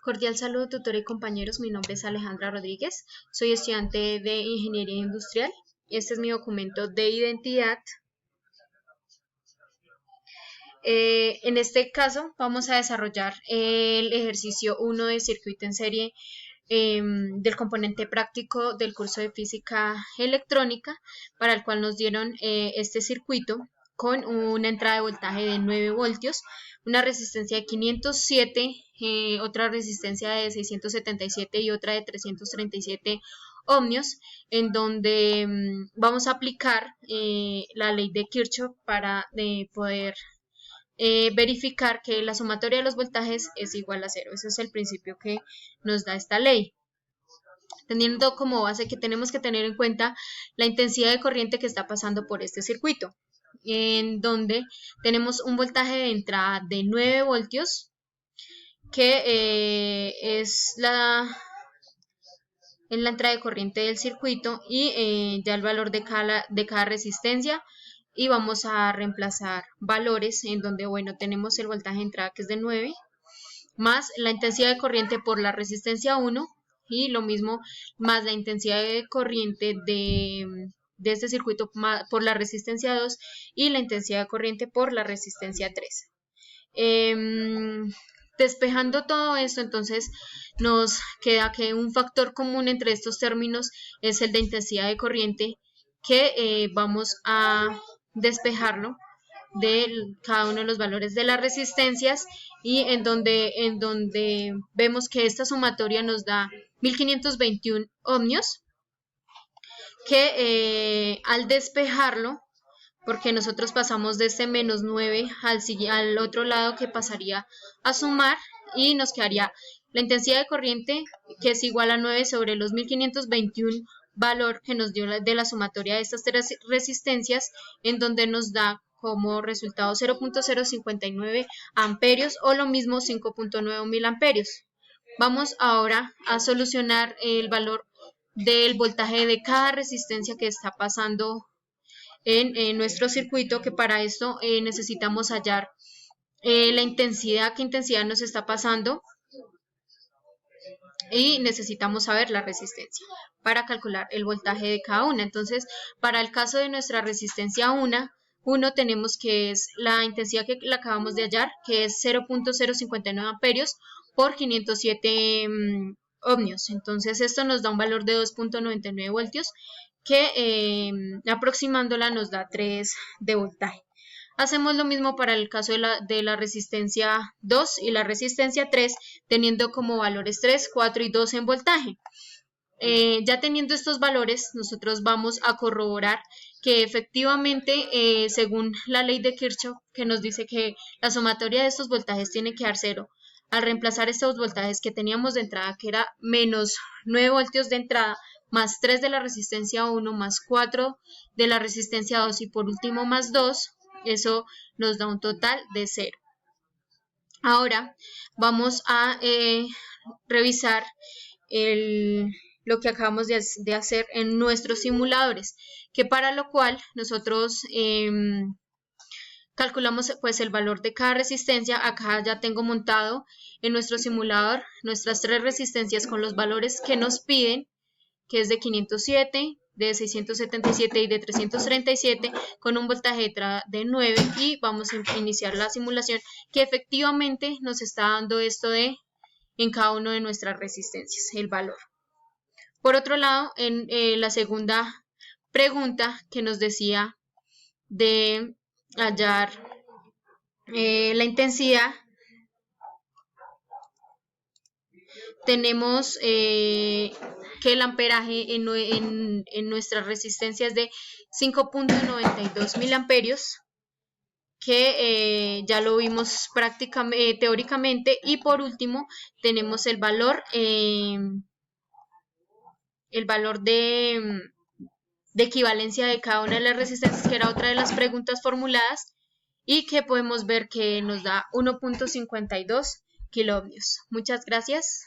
Cordial saludo, tutora y compañeros. Mi nombre es Alejandra Rodríguez. Soy estudiante de Ingeniería Industrial. Este es mi documento de identidad. En este caso vamos a desarrollar el ejercicio 1 de circuito en serie del componente práctico del curso de física electrónica, para el cual nos dieron este circuito con una entrada de voltaje de 9 voltios, una resistencia de 507, otra resistencia de 677 y otra de 337 ohmios, en donde vamos a aplicar la ley de Kirchhoff para poder verificar que la sumatoria de los voltajes es igual a 0. Ese es el principio que nos da esta ley. Teniendo como base que tenemos que tener en cuenta la intensidad de corriente que está pasando por este circuito, en donde tenemos un voltaje de entrada de 9 voltios, que es la entrada de corriente del circuito, y ya el valor de cada resistencia. Y vamos a reemplazar valores en donde, bueno, tenemos el voltaje de entrada que es de 9, más la intensidad de corriente por la resistencia 1, y lo mismo más la intensidad de corriente de este circuito por la resistencia 2 y la intensidad de corriente por la resistencia 3. Despejando todo esto, entonces nos queda que un factor común entre estos términos es el de intensidad de corriente, que vamos a despejarlo de cada uno de los valores de las resistencias, y en donde vemos que esta sumatoria nos da 1521 ohmios, que al despejarlo, porque nosotros pasamos de este menos 9 al otro lado, que pasaría a sumar, y nos quedaría la intensidad de corriente, que es igual a 9 sobre los 1521, valor que nos dio de la sumatoria de estas tres resistencias, en donde nos da como resultado 0.059 amperios, o lo mismo 5.9 mil amperios. Vamos ahora a solucionar el valor del voltaje de cada resistencia que está pasando en nuestro circuito, que para esto necesitamos hallar la intensidad, qué intensidad nos está pasando, y necesitamos saber la resistencia para calcular el voltaje de cada una. Entonces, para el caso de nuestra resistencia 1 tenemos que es la intensidad que la acabamos de hallar, que es 0.059 amperios por 507 ohmios. Entonces, esto nos da un valor de 2.99 voltios, que aproximándola nos da 3 de voltaje. Hacemos lo mismo para el caso de la resistencia 2 y la resistencia 3, teniendo como valores 3, 4 y 2 en voltaje. Ya teniendo estos valores, nosotros vamos a corroborar que efectivamente, según la ley de Kirchhoff, que nos dice que la sumatoria de estos voltajes tiene que dar 0, al reemplazar estos voltajes que teníamos de entrada, que era menos 9 voltios de entrada, más 3 de la resistencia 1, más 4 de la resistencia 2 y por último más 2, eso nos da un total de 0. Ahora vamos a revisar lo que acabamos de hacer en nuestros simuladores, que para lo cual nosotros calculamos pues el valor de cada resistencia. Acá ya tengo montado en nuestro simulador nuestras tres resistencias con los valores que nos piden, que es de 507, de 677 y de 337, con un voltaje de 9, y vamos a iniciar la simulación, que efectivamente nos está dando esto en cada una de nuestras resistencias, el valor. Por otro lado, en la segunda pregunta que nos decía de hallar la intensidad, tenemos que el amperaje en nuestras resistencias de 5.92 mil amperios, que ya lo vimos teóricamente. Y por último tenemos el valor de equivalencia de cada una de las resistencias, que era otra de las preguntas formuladas, y que podemos ver que nos da 1.52 kiloohmios. Muchas gracias.